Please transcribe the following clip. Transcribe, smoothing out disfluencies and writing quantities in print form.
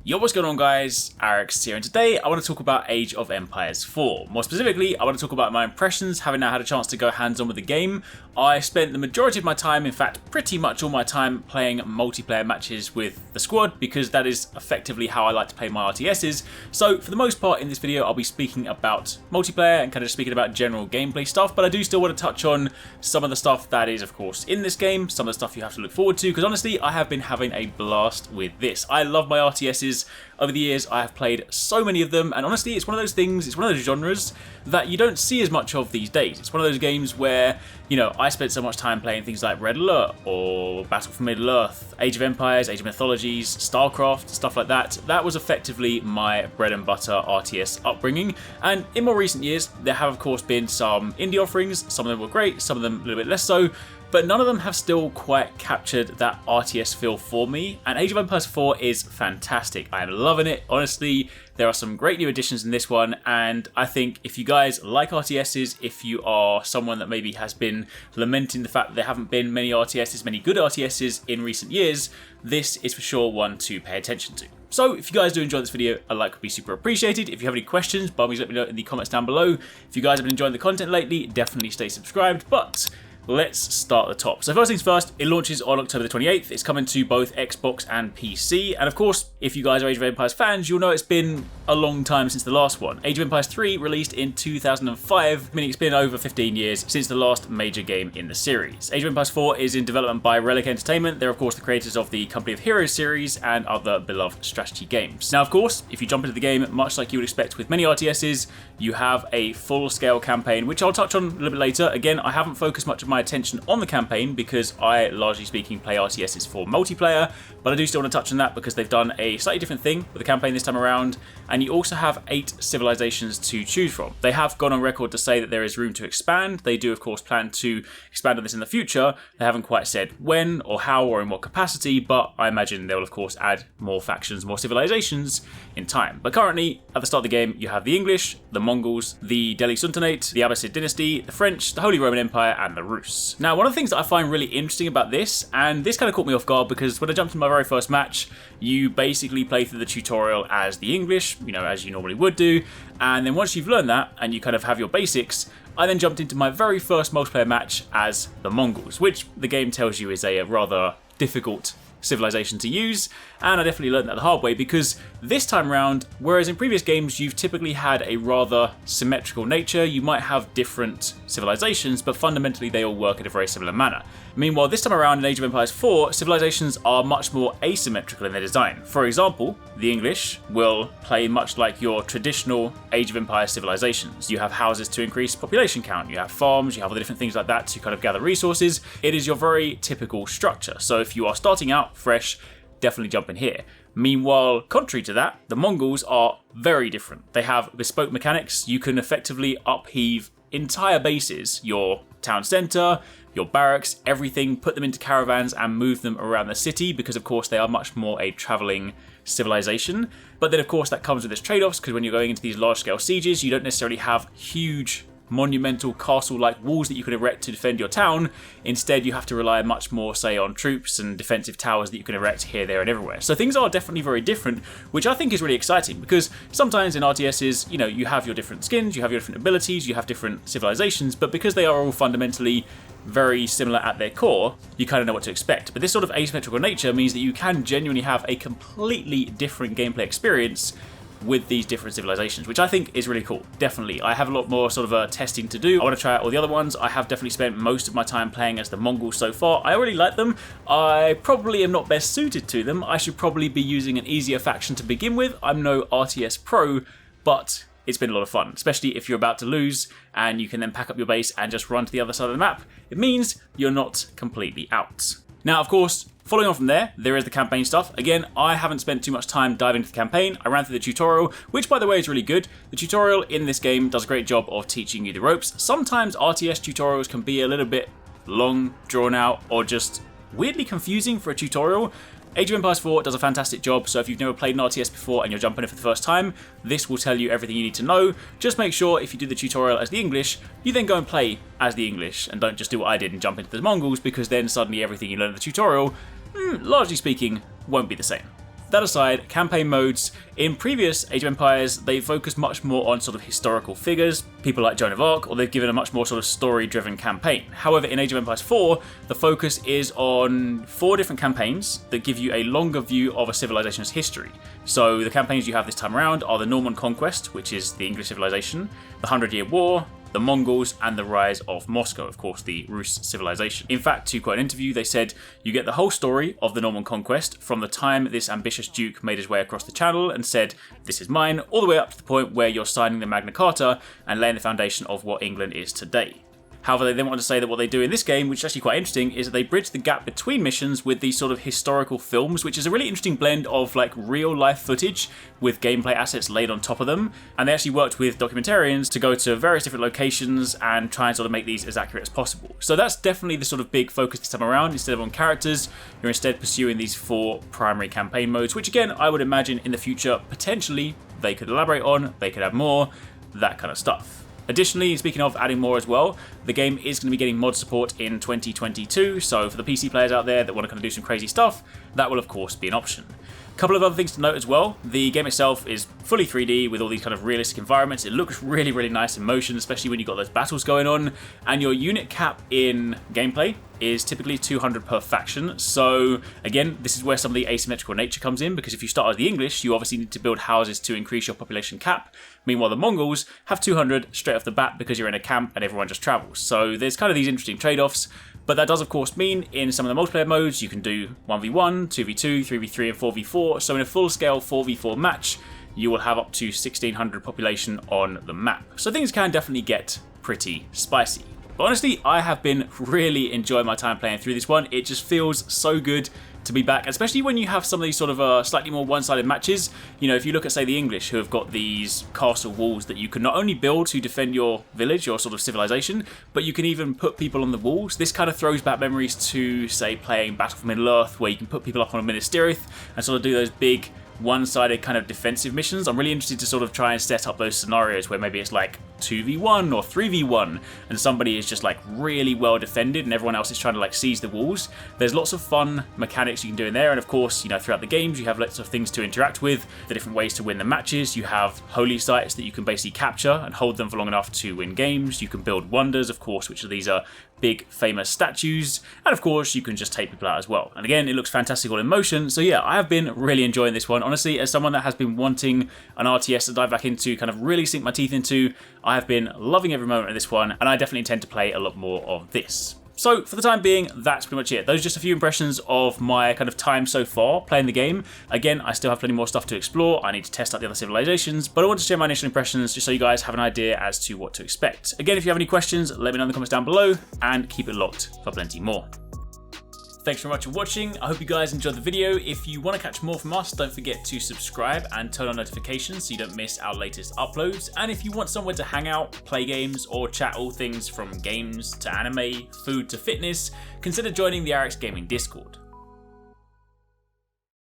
Yo, what's going on guys, HyperX here, and today I want to talk about Age of Empires 4. More specifically, I want to talk about my impressions having now had a chance to go hands-on with the game. I spent the majority of my time, in fact pretty much all my time, playing multiplayer matches with the squad because that is effectively how I like to play my RTSs. So for the most part in this video I'll be speaking about multiplayer and kind of just speaking about general gameplay stuff, but I do still want to touch on some of the stuff that is of course in this game, some of the stuff you have to look forward to, because honestly I have been having a blast with this. I love my RTSs. Over the years I have played so many of them, and honestly it's one of those things, it's one of those genres that you don't see as much of these days. It's one of those games where, you know, I spent so much time playing things like Red Alert or Battle for Middle-earth, Age of Empires, Age of Mythologies, StarCraft, stuff like that. That was effectively my bread and butter RTS upbringing, and in more recent years there have of course been some indie offerings. Some of them were great, some of them a little bit less so, but none of them have still quite captured that RTS feel for me, and Age of Empires 4 is fantastic. I am loving it. Honestly, there are some great new additions in this one, and I think if you guys like RTSs, if you are someone that maybe has been lamenting the fact that there haven't been many RTSs, many good RTSs in recent years, this is for sure one to pay attention to. So if you guys do enjoy this video, a like would be super appreciated. If you have any questions, by all means let me know in the comments down below. If you guys have been enjoying the content lately, definitely stay subscribed, but let's start at the top. So first things first, it launches on October the 28th. It's coming to both Xbox and PC. And of course, if you guys are Age of Empires fans, you'll know it's been a long time since the last one. Age of Empires 3 released in 2005, meaning it's been over 15 years since the last major game in the series. Age of Empires 4 is in development by Relic Entertainment. They're of course the creators of the Company of Heroes series and other beloved strategy games. Now of course, if you jump into the game, much like you would expect with many RTSs, you have a full-scale campaign, which I'll touch on a little bit later. Again, I haven't focused much of my attention on the campaign because I, largely speaking, play RTSs for multiplayer, but I do still want to touch on that because they've done a slightly different thing with the campaign this time around, and you also have 8 civilizations to choose from. They have gone on record to say that there is room to expand. They do of course plan to expand on this in the future. They haven't quite said when or how or in what capacity, but I imagine they'll of course add more factions, more civilizations in time. But currently, at the start of the game, you have the English, the Mongols, the Delhi Sultanate, the Abbasid dynasty, the French, the Holy Roman Empire, and the Rus. Now, one of the things that I find really interesting about this, and this kind of caught me off guard because when I jumped into my very first match, you basically play through the tutorial as the English, you know, as you normally would do, and then once you've learned that and you kind of have your basics, I then jumped into my very first multiplayer match as the Mongols, which the game tells you is a rather difficult civilization to use, and I definitely learned that the hard way because this time round, whereas in previous games you've typically had a rather symmetrical nature, you might have different civilizations, but fundamentally they all work in a very similar manner. Meanwhile, this time around in Age of Empires 4, civilizations are much more asymmetrical in their design. For example, the English will play much like your traditional Age of Empires civilizations. You have houses to increase population count, you have farms, you have other different things like that to kind of gather resources. It is your very typical structure. So if you are starting out fresh, definitely jump in here. Meanwhile, contrary to that, the Mongols are very different. They have bespoke mechanics. You can effectively upheave entire bases, your town centre, your barracks, everything, put them into caravans and move them around the city because of course they are much more a travelling civilization. But then of course that comes with its trade-offs because when you're going into these large-scale sieges, you don't necessarily have huge monumental castle-like walls that you can erect to defend your town. Instead, you have to rely much more, say, on troops and defensive towers that you can erect here, there, and everywhere. So things are definitely very different, which I think is really exciting because sometimes in RTSs, you know, you have your different skins, you have your different abilities, you have different civilizations, but because they are all fundamentally very similar at their core, you kind of know what to expect. But this sort of asymmetrical nature means that you can genuinely have a completely different gameplay experience with these different civilizations, which I think is really cool. Definitely. I have a lot more sort of testing to do. I want to try out all the other ones. I have definitely spent most of my time playing as the Mongols so far. I already like them. I probably am not best suited to them. I should probably be using an easier faction to begin with. I'm no RTS pro, but it's been a lot of fun, especially if you're about to lose and you can then pack up your base and just run to the other side of the map. It means you're not completely out. Now, of course, following on from there is the campaign stuff. Again, I haven't spent too much time diving into the campaign. I ran through the tutorial, which by the way is really good. The tutorial in this game does a great job of teaching you the ropes. Sometimes RTS tutorials can be a little bit long, drawn out, or just weirdly confusing for a tutorial. Age of Empires 4 does a fantastic job, so if you've never played an RTS before and you're jumping in for the first time, this will tell you everything you need to know. Just make sure if you do the tutorial as the English, you then go and play as the English, and don't just do what I did and jump into the Mongols, because then suddenly everything you learn in the tutorial, largely speaking, won't be the same. That aside, campaign modes in previous Age of Empires, they focused much more on sort of historical figures, people like Joan of Arc, or they've given a much more sort of story-driven campaign. However, in Age of Empires 4, the focus is on 4 different campaigns that give you a longer view of a civilization's history. So the campaigns you have this time around are the Norman Conquest, which is the English civilization, the 100-Year War, the Mongols, and the rise of Moscow, of course, the Rus civilization. In fact, to quote an interview, they said, "You get the whole story of the Norman Conquest from the time this ambitious duke made his way across the channel and said, 'This is mine,' all the way up to the point where you're signing the Magna Carta and laying the foundation of what England is today." However, they then want to say that what they do in this game, which is actually quite interesting, is that they bridge the gap between missions with these sort of historical films, which is a really interesting blend of like real life footage with gameplay assets laid on top of them. And they actually worked with documentarians to go to various different locations and try and sort of make these as accurate as possible. So that's definitely the sort of big focus this time around. Instead of on characters, you're instead pursuing these 4 primary campaign modes, which again, I would imagine in the future, potentially they could elaborate on, they could have more, that kind of stuff. Additionally, speaking of adding more as well, the game is going to be getting mod support in 2022, so for the PC players out there that want to kind of do some crazy stuff, that will of course be an option. A couple of other things to note as well. The game itself is fully 3D with all these kind of realistic environments. It looks really, really nice in motion, especially when you've got those battles going on. And your unit cap in gameplay is typically 200 per faction. So again, this is where some of the asymmetrical nature comes in, because if you start as the English, you obviously need to build houses to increase your population cap. Meanwhile, the Mongols have 200 straight off the bat because you're in a camp and everyone just travels. So there's kind of these interesting trade-offs. But that does of course mean in some of the multiplayer modes you can do 1v1, 2v2, 3v3 and 4v4. So in a full-scale 4v4 match, you will have up to 1600 population on the map. So things can definitely get pretty spicy. But honestly, I have been really enjoying my time playing through this one. It just feels so good to be back, especially when you have some of these sort of slightly more one-sided matches. You know, if you look at, say, the English, who have got these castle walls that you can not only build to defend your village, your sort of civilization, but you can even put people on the walls. This kind of throws back memories to, say, playing Battle for Middle-earth, where you can put people up on Minas Tirith and sort of do those big one-sided kind of defensive missions. I'm really interested to sort of try and set up those scenarios where maybe it's like 2v1 or 3v1 and somebody is just like really well defended and everyone else is trying to like seize the walls. There's lots of fun mechanics you can do in there, and of course, you know, throughout the games you have lots of things to interact with, the different ways to win the matches. You have holy sites that you can basically capture and hold them for long enough to win games. You can build wonders, of course, which are these big famous statues, and of course you can just take people out as well. And again, it looks fantastic all in motion. So yeah, I have been really enjoying this one. Honestly, as someone that has been wanting an RTS to dive back into, kind of really sink my teeth into, I have been loving every moment of this one, and I definitely intend to play a lot more of this. So for the time being, that's pretty much it. Those are just a few impressions of my kind of time so far playing the game. Again, I still have plenty more stuff to explore. I need to test out the other civilizations, but I want to share my initial impressions just so you guys have an idea as to what to expect. Again, if you have any questions, let me know in the comments down below, and keep it locked for plenty more. Thanks very much for watching. I hope you guys enjoyed the video. If you want to catch more from us, don't forget to subscribe and turn on notifications so you don't miss our latest uploads. And if you want somewhere to hang out, play games, or chat all things from games to anime, food to fitness, consider joining the HyperX Gaming Discord.